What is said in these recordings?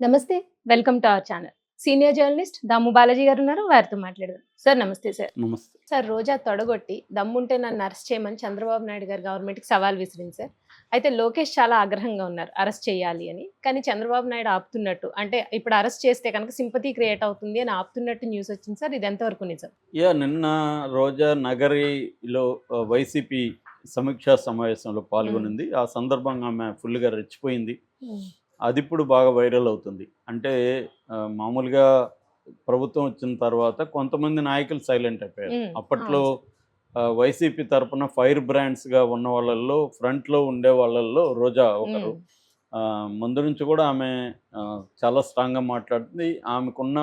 నమస్తే. Welcome to our channel. Senior journalist Damu Balaji గారు ఉన్నారు. వారితో మాట్లాడదాం. సార్ నమస్తే సార్. నమస్తే. సార్ రోజా తొడగొట్టి దమ్ముంటే నన్ను అరెస్ట్ చేయమని చంద్రబాబు నాయుడు గారు గవర్నమెంట్‌కి సవాల్ విసిరింది సార్. అయితే లోకేష్ చాలా ఆగ్రహంగా ఉన్నారు అరెస్ట్ చేయాలి అని. కానీ చంద్రబాబు నాయుడు ఆపుతున్నట్టు అంటే ఇప్పుడు అరెస్ట్ చేస్తే కనుక సింపతి క్రియేట్ అవుతుంది అని ఆపుతున్నట్టు న్యూస్ వచ్చింది సార్. ఇది ఎంతవరకు నిజం? నిన్న రోజా నగరిలో వైసీపీ సమీక్షా సమావేశంలో హ్మ్. పాల్గొనింది. ఆ సందర్భంగా ఆమె ఫుల్‌గా రెచ్చిపోయింది. హ్మ్. అదిప్పుడు బాగా వైరల్ అవుతుంది. అంటే మామూలుగా ప్రభుత్వం వచ్చిన తర్వాత కొంతమంది నాయకులు సైలెంట్ అయిపోయారు. హ్మ్. అప్పట్లో అవును సార్. వైసీపీ తరపున ఫైర్ బ్రాండ్స్‌గా ఉన్న వాళ్ళల్లో ఫ్రంట్‌లో ఉండే వాళ్ళల్లో రోజా ఒకరు. హ్మ్. ముందు నుంచి కూడా ఆమె చాలా స్ట్రాంగ్‌గా మాట్లాడుతుంది. ఆమెకున్న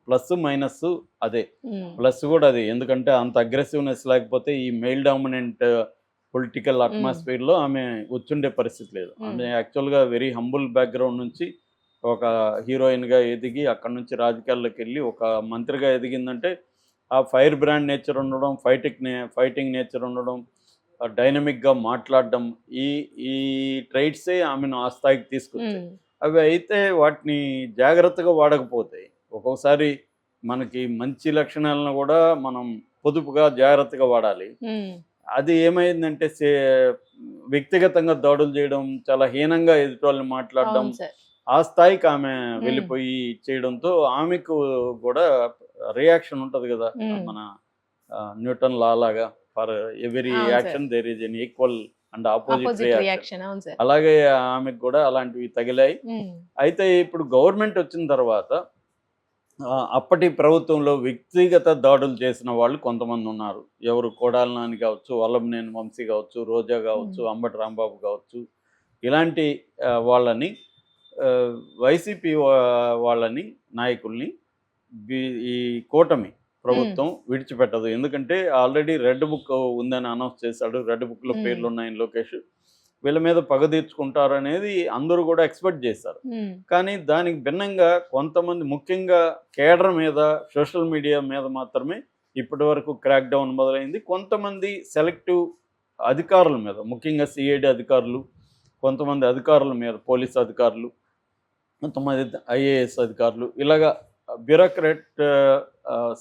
ప్లస్, మైనస్ అదే. హ్మ్. ప్లస్ కూడా అది. ఎందుకంటే అంత అగ్రెసివ్‌నెస్ లేకపోతే ఈ మెయిల్ డామినెంట్ పొలిటికల్ హ్మ్. అట్మాస్ఫియర్‌లో ఆమె వచ్చుండే పరిస్థితి లేదు. హ్మ్. ఆమె యాక్చువల్‌గా వెరీ హంబుల్ బ్యాక్‌గ్రౌండ్ నుంచి ఒక హీరోయిన్‌గా ఎదిగి అక్కడి నుంచి రాజకీయాల్లోకెళ్ళి ఒక మంత్రిగా ఎదిగిందంటే ఆ ఫైర్ బ్రాండ్ నేచర్ ఉండడం, ఫైటింగ్ నేచర్ ఉండడం, డైనమిక్‌గా మాట్లాడడం ఈ ఈ ట్రైట్సే ఆమెను ఆ స్థాయికి తీసుకొచ్చాయి. హ్మ్. అవి అయితే వాటిని జాగ్రత్తగా వాడకపోతే ఒక్కొక్కసారి మనకి మంచి లక్షణాలను కూడా మనం పొదుపుగా, జాగ్రత్తగా వాడాలి. హ్మ్. అది ఏమైందంటే వ్యక్తిగతంగా దాడులు చేయడం, చాలా హీనంగా ఎదుటోళ్ళని మాట్లాడడం, అవును సార్. ఆ స్థాయికి ఆమె హ్మ్. వెళ్ళిపోయి చేయడంతో ఆమెకు కూడా రియాక్షన్ ఉంటది గదా! హ్మ్. మన న్యూటన్ లా లాగా ఫర్ ఎవ్రీ అవును sir. Action there is an equal and opposite opposite reaction. Reaction. అవును సార్. అలాగే ఆమెకు కూడా అలాంటివి తగిలాయి. హ్మ్. అయితే ఇప్పుడు గవర్నమెంట్ వచ్చిన తర్వాత అప్పటి ప్రభుత్వంలో వ్యక్తిగత దాడులు చేసిన వాళ్ళు కొంతమందున్నారు. ఎవరు కొడాలి నాని కావచ్చు, వల్లభనేని వంశీ కావచ్చు, రోజా హ్మ్. కావచ్చు, అంబటి రాంబాబు కావచ్చు. ఇలాంటి వాళ్ళని ఆహ్, వైసీపీ వాళ్ళని నాయకుల్ని బి ఈ కూటమి హ్మ్. ప్రభుత్వం విడిచిపెట్టదు. ఎందుకంటే ఆల్రెడీ రెడ్ బుక్ ఉందని అనౌన్స్ చేశాడు. రెడ్ బుక్‌లో హ్మ్. పేర్లున్నాయని లోకేష్. వీళ్ళ మీద పగ తీర్చుకుంటారనేది అందరూ గూడా ఎక్స్‌పెక్ట్ జేశారు. హ్మ్. కానీ దానికి భిన్నంగా కొంతమంది ముఖ్యంగా కేడర్ మీద, సోషల్ మీడియా మీద మాత్రమే ఇప్పటివరకు క్రాక్ డౌన్ మొదలైంది. కొంతమంది సెలెక్టివ్ అధికారుల మీద, ముఖ్యంగా సీఐడీ అధికారులు, కొంతమంది అధికారుల మీద, పోలీస్ అధికారులు, కొంతమంది ఐఏఎస్ అధికారులు ఇలాగా బ్యూరోక్రాట్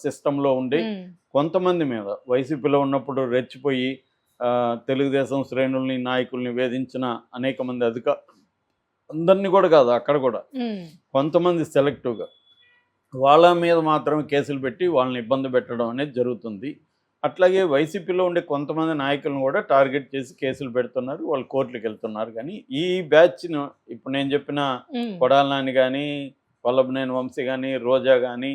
సిస్టమ్‌లో ఉండి హ్మ్. కొంతమంది మీద వైసీపీలో ఉన్నప్పుడు రెచ్చిపోయి తెలుగుదేశం శ్రేణుల్ని, నాయకుల్ని వేధించిన అనేక మంది అందరిని కూడా కాదు అక్కడ కూడా. హ్మ్. కొంతమంది సెలెక్టివ్‌గా. వాళ్ళ మీద మాత్రమే కేసులు పెట్టి వాళ్ళని ఇబ్బంది పెట్టడం అనేది జరుగుతుంది. అట్లాగే వైసీపీలో ఉండే కొంతమంది నాయకులను కూడా టార్గెట్ చేసి కేసులు పెడుతున్నారు. వాళ్ళు కోర్టులకెళ్తున్నారు గానీ, ఈ బ్యాచ్‌ను ఇప్పుడు నేను చెప్పిన హ్మ్. కొడాలి నాని గానీ, వల్లభనేని వంశీ గానీ, రోజా గానీ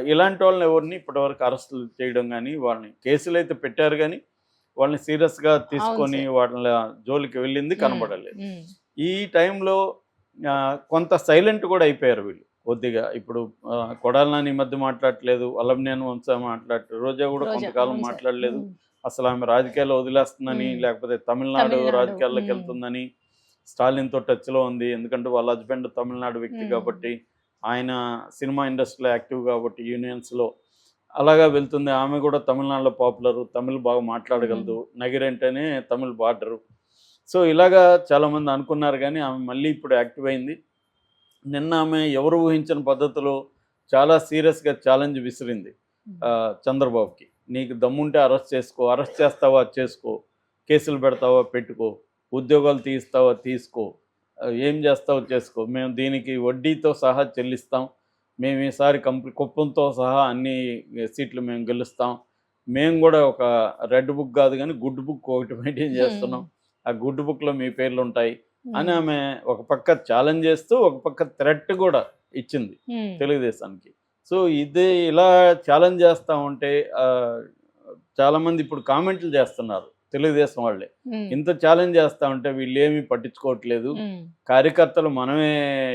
ఇలాంటి వాళ్ళని ఎవరిని ఇప్పటివరకు అరెస్టులు చేయడం గానీ, వాళ్ళని కేసులైతే పెట్టారు గానీ, వాళ్ళని సీరియస్‌గా అవును తీసుకొని సార్. వాళ్ళ జోలికి వెళ్ళింది హ్మ్. కనపడలేదు. హ్మ్. ఈ టైంలో కొంత సైలెంట్ కూడా అయిపోయారు వీళ్ళు కొద్దిగా. ఇప్పుడు కొడాలి నాని ఈ మధ్య మాట్లాడట్లేదు. వల్లభనేని వంశీ మాట్లాడట్లేదు. రోజా కూడా రోజా. కొంతకాలం అవును సార్. మాట్లాడలేదు. హ్మ్. అసలు ఆమె రాజకీయాల్లో వదిలేస్తుందని, హ్మ్. లేకపోతే తమిళనాడు తమిళనాడు. హ్మ్. రాజకీయాల్లోకెళ్తుందని, స్టాలిన్‌తో టచ్‌లో ఉంది. ఎందుకంటే వాళ్ళ హస్బెండ్ తమిళనాడు వ్యక్తి హ్మ్. కాబట్టి, ఆయన సినిమా ఇండస్ట్రీలో యాక్టివ్ కాబట్టి యూనియన్స్‌లో అలాగా వెళ్తుంది. ఆమె కూడా తమిళనాడులో పాపులరు. తమిళ్ బాగా హ్మ్. మాట్లాడగలదు. నగిరంటేనే తమిళ్ బార్డరు. సో, ఇలాగా చాలామంది అనుకున్నారు గానీ, ఆమె మళ్ళీ ఇప్పుడు యాక్టివ్ అయింది. నిన్న ఆమె ఎవరు ఊహించని పద్ధతిలో చాలా సీరియస్‌గా ఛాలెంజ్ విసిరింది హ్మ్. చంద్రబాబుకి. "నీకు దమ్ముంటే అరెస్ట్ చేసుకో. అరెస్ట్ చేస్తావా చేసుకో. కేసులు పెడతావా పెట్టుకో. ఉద్యోగాలు తీయిస్తావా తీసుకో. ఏం చేస్తావో చేసుకో. మేము దీనికి వడ్డీతో సహా చెల్లిస్తాం. మేము ఈసారి కుప్పంతో సహా అన్ని సీట్లు మేము గెలుస్తాం. మేము గూడా ఒక రెడ్ బుక్ గాదు గానీ, గుడ్ బుక్ ఒకటి మెయింటైన్ హ్మ్. చేస్తున్నాం. ఆ గుడ్ బుక్‌లో మీ పేర్లుంటాయి." అని హ్మ్. ఆమె ఒక పక్క ఛాలెంజ్ చేస్తూ, ఒక పక్క థ్రెట్ గూడా ఇచ్చింది హ్మ్. తెలుగుదేశానికి. సో, ఇది ఇలా ఛాలెంజ్ చేస్తా ఉంటే చాలామంది ఇప్పుడు కామెంట్లు చేస్తున్నారు తెలుగుదేశం వాళ్ళే. హ్మ్. ఇంత ఛాలెంజ్ చేస్తా ఉంటే వీళ్ళేమి పట్టించుకోవట్లేదు. హ్మ్. కార్యకర్తలు మనమే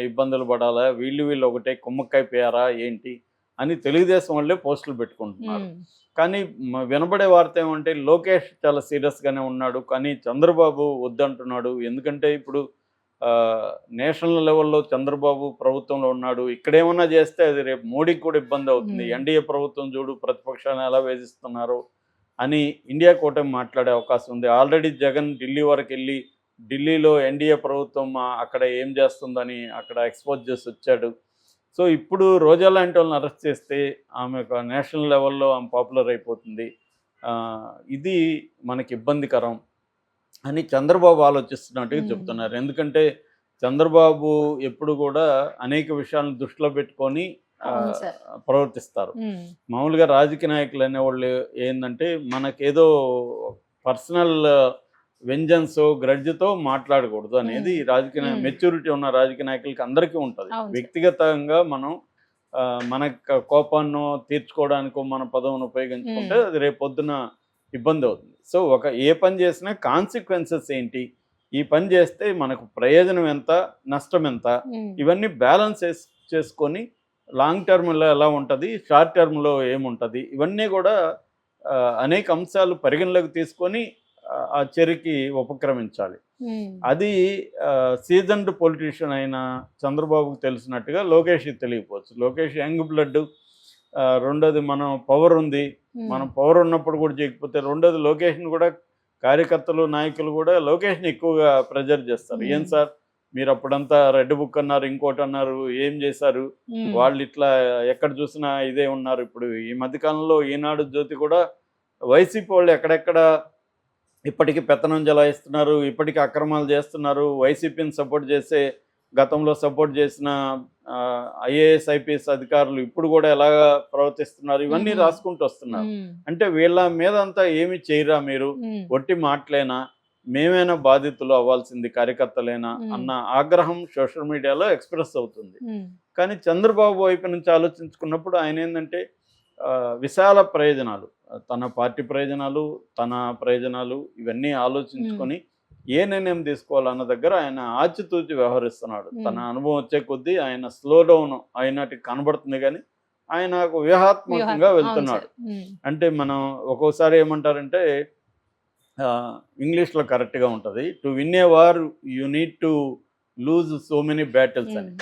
ఇబ్బందులు పడాలా? వీళ్ళు ఒకటే కుమ్మక్కైపోయారా ఏంటి? అని తెలుగుదేశం వాళ్ళే పోస్టులు పెట్టుకుంటున్నారు. హ్మ్. కానీ వినబడే వార్త ఏమంటే లోకేష్ చాలా సీరియస్‌గానే ఉన్నాడు. కానీ చంద్రబాబు వద్దంటున్నాడు. ఎందుకంటే ఇప్పుడు నేషనల్ లెవెల్‌లో చంద్రబాబు ప్రభుత్వంలో ఉన్నాడు. ఇక్కడేమన్నా చేస్తే అది రేపు మోడీకి కూడా ఇబ్బందవుతుంది. హ్మ్. ఎన్‌డీఏ ప్రభుత్వం చూడు ప్రతిపక్షాలను ఎలా వేధిస్తున్నారో అని ఇండియా కూటమి మాట్లాడే అవకాశం ఉంది. ఆల్రెడీ జగన్ ఢిల్లీ వరకెళ్ళి ఢిల్లీలో ఎన్డీఏ ప్రభుత్వం అక్కడ ఏం చేస్తుందని అక్కడ ఎక్స్పోజ్ చేసి వచ్చాడు. సో ఇప్పుడు రోజా లాంటి వాళ్ళని అరెస్ట్ చేస్తే ఆమె ఒక నేషనల్ లెవెల్లో ఆమె పాపులర్ అయిపోతుంది. ఇది మనకి ఇబ్బందికరం అని చంద్రబాబు ఆలోచిస్తున్నట్టుగా చెప్తున్నారు. ఎందుకంటే చంద్రబాబు ఎప్పుడు కూడా అనేక విషయాలను దృష్టిలో పెట్టుకొని అవును సార్. ప్రవర్తిస్తారు. మామూలుగా రాజకీయ నాయకులు అనేవాళ్ళు ఏంటంటే మనకేదో పర్సనల్ వెంజన్స్ గ్రడ్జ్తో మాట్లాడకూడదు అనేది రాజకీయ మెచ్యూరిటీ ఉన్న రాజకీయ నాయకులకి అందరికీ ఉంటుంది. అవును సార్. వ్యక్తిగతంగా మనం మన కోపాన్ని తీర్చుకోవడానికో మన పదవిని ఉపయోగించుకుంటే అది రేపు పొద్దున ఇబ్బంది అవుతుంది. సో ఏ పని చేసినా కాన్సిక్వెన్సెస్ ఏంటి, ఈ పని చేస్తే మనకు ప్రయోజనం ఎంత, నష్టం ఎంత, ఇవన్నీ బ్యాలెన్స్ చేసుకొని లాంగ్ టర్మ్లో ఎలా ఉంటుంది, షార్ట్ టర్మ్లో ఏముంటుంది, ఇవన్నీ కూడా అనేక అంశాలు పరిగణలోకి తీసుకొని ఆ చర్యకి ఉపక్రమించాలి. అది సీజన్డ్ పొలిటీషియన్ అయిన చంద్రబాబుకు తెలిసినట్టుగా లోకేష్కి తెలియకపోవచ్చు. Lokesh young blood. రెండోది మనం పవర్ ఉంది, మనం పవర్ ఉన్నప్పుడు కూడా చేయకపోతే, రెండోది లోకేష్ని కూడా కార్యకర్తలు నాయకులు కూడా లోకేష్ని ఎక్కువగా ప్రెజర్ చేస్తారు. ఏం సార్ మీరు అప్పుడంతా రెడ్ బుక్ అన్నారు, ఇంకోటి అన్నారు, ఏం చేశారు, వాళ్ళు ఇట్లా ఎక్కడ చూసినా ఇదే ఉన్నారు. ఇప్పుడు ఈ మధ్యకాలంలో ఈనాడు జ్యోతి కూడా వైసీపీ వాళ్ళు ఎక్కడెక్కడ ఇప్పటికీ పెత్తనం జలాయిస్తున్నారు, ఇప్పటికీ అక్రమాలు చేస్తున్నారు, వైసీపీని సపోర్ట్ చేసే గతంలో సపోర్ట్ చేసిన ఐఏఎస్ ఐపీఎస్ అధికారులు ఇప్పుడు కూడా ఎలాగా ప్రవర్తిస్తున్నారు, ఇవన్నీ రాసుకుంటూ వస్తున్నారు. అంటే వీళ్ళ మీద అంతా ఏమి చేయరా మీరు, ఒట్టి మాటలేనా, మేమైనా బాధితులు అవ్వాల్సింది కార్యకర్తలేనా అన్న ఆగ్రహం సోషల్ మీడియాలో ఎక్స్ప్రెస్ అవుతుంది. కానీ చంద్రబాబు వైపు నుంచి ఆలోచించుకున్నప్పుడు ఆయన ఏంటంటే విశాల ప్రయోజనాలు, తన పార్టీ ప్రయోజనాలు, తన ప్రయోజనాలు ఇవన్నీ ఆలోచించుకొని ఏ నిర్ణయం తీసుకోవాలన్న దగ్గర ఆయన ఆచితూచి వ్యవహరిస్తున్నాడు. తన అనుభవం వచ్చే కొద్దీ ఆయన స్లో డౌన్ అయినట్టు కనబడుతుంది, కానీ ఆయన వ్యూహాత్మకంగా వెళ్తున్నాడు. అంటే మనం ఒక్కోసారి ఏమంటారంటే ఇంగ్లీష్లో కరెక్ట్గా ఉంటుంది, to win a war you need to lose so many battles అని.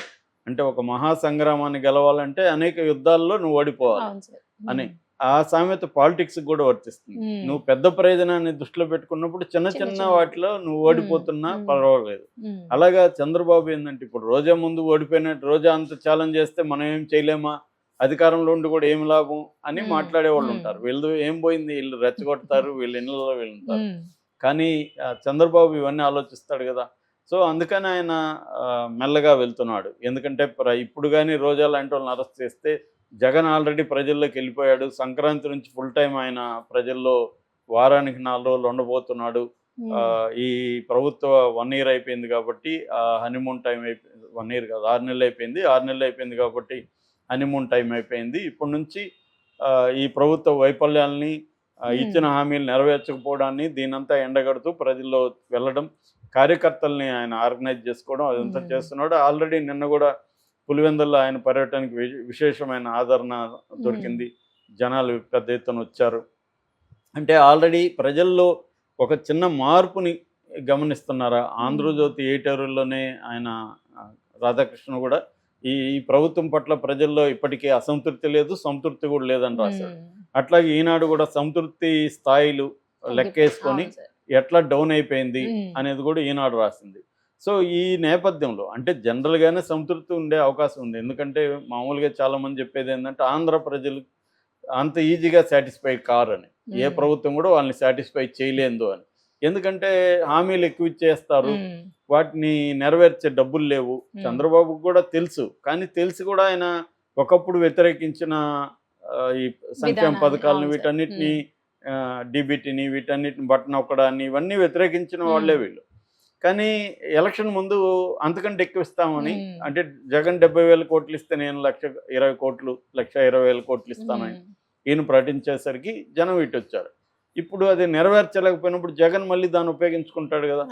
అంటే ఒక మహాసంగ్రామాన్ని గెలవాలంటే అనేక యుద్ధాల్లో నువ్వు ఓడిపోవాలి అని. ఆ సామెత పాలిటిక్స్ కూడా వర్తిస్తుంది. నువ్వు పెద్ద ప్రయోజనాన్ని దృష్టిలో పెట్టుకున్నప్పుడు చిన్న చిన్న వాటిలో నువ్వు ఓడిపోతున్నా పర్వాలేదు. అలాగా చంద్రబాబు ఏంటంటే ఇప్పుడు రోజా ముందు ఓడిపోయినట్టు, రోజా అంత ఛాలెంజ్ చేస్తే మనం ఏం చేయలేమా, అధికారంలో ఉండి కూడా ఏం లాభం అని మాట్లాడే వాళ్ళు ఉంటారు. వీళ్ళు ఏం పోయింది, వీళ్ళు రెచ్చగొడతారు, వీళ్ళ ఇళ్ళలో వీళ్ళు ఉంటారు. కానీ చంద్రబాబు ఇవన్నీ ఆలోచిస్తాడు కదా. సో అందుకని ఆయన మెల్లగా వెళ్తున్నాడు. ఎందుకంటే ఇప్పుడు కానీ రోజా లాంటి వాళ్ళని అరెస్ట్ చేస్తే జగన్ ఆల్రెడీ ప్రజల్లోకి వెళ్ళిపోయాడు. సంక్రాంతి నుంచి ఫుల్ టైం ఆయన ప్రజల్లో వారానికి 4 రోజులు ఉండబోతున్నాడు. ఈ ప్రభుత్వ 1 year అయిపోయింది కాబట్టి హనీమూన్ టైం అయిపోయింది. 1 year కాదు, 6 నెలలు అయిపోయింది. 6 నెలలు అయిపోయింది కాబట్టి హనీమూన్ టైం అయిపోయింది. ఇప్పటి నుంచి ఈ ప్రభుత్వ వైఫల్యాల్ని, ఇచ్చిన హామీలు నెరవేర్చకపోవడాన్ని, దీనంతా ఎండగడుతూ ప్రజల్లో వెళ్ళడం, కార్యకర్తల్ని ఆయన ఆర్గనైజ్ చేసుకోవడం, అదంతా చేస్తున్నాడు. ఆల్రెడీ నిన్న కూడా పులివెందుల్లో ఆయన పర్యటనకి విశేషమైన ఆదరణ దొరికింది. జనాలు పెద్ద ఎత్తున వచ్చారు. అంటే ఆల్రెడీ ప్రజల్లో ఒక చిన్న మార్పుని గమనిస్తున్నారా. ఆంధ్రజ్యోతి ఎడిటోరియల్లోనే ఆయన రాధాకృష్ణ కూడా ఈ ప్రభుత్వం పట్ల ప్రజల్లో ఇప్పటికీ అసంతృప్తి లేదు, సంతృప్తి కూడా లేదని రాశాడు. అట్లాగే ఈనాడు కూడా సంతృప్తి స్థాయిలు లెక్కేసుకొని ఎట్లా డౌన్ అయిపోయింది అనేది కూడా ఈనాడు రాసింది. సో ఈ నేపథ్యంలో అంటే జనరల్గానే సంతృప్తి ఉండే అవకాశం ఉంది. ఎందుకంటే మామూలుగా చాలామంది చెప్పేది ఏంటంటే ఆంధ్ర ప్రజలు అంత ఈజీగా సాటిస్ఫైడ్ కారు అని, ఏ ప్రభుత్వం కూడా వాళ్ళని సాటిస్ఫై చేయలేదు అని. ఎందుకంటే హామీలు ఎక్కువ ఇచ్చేస్తారు, వాటిని నెరవేర్చే డబ్బులు లేవు. చంద్రబాబుకు కూడా తెలుసు, కానీ తెలిసి కూడా ఆయన ఒకప్పుడు వ్యతిరేకించిన ఈ సంక్షేమ పథకాలను, వీటన్నిటిని, డీబీటీని, వీటన్నిటిని బటన్ నొక్కడాన్ని, ఇవన్నీ వ్యతిరేకించిన వాళ్ళే వీళ్ళు. కానీ ఎలక్షన్ ముందు అంతకంటే ఎక్కువ ఇస్తామని, అంటే జగన్ 70,000 కోట్లు ఇస్తే నేను 1,20,000 కోట్లు, 1,20,000 కోట్లు ఇస్తానని ఈయన ప్రకటించేసరికి జనం ఇటు వచ్చారు. ఇప్పుడు అది నెరవేర్చలేకపోయినప్పుడు జగన్ మళ్ళీ దాన్ని ఉపయోగించుకుంటాడు కదా.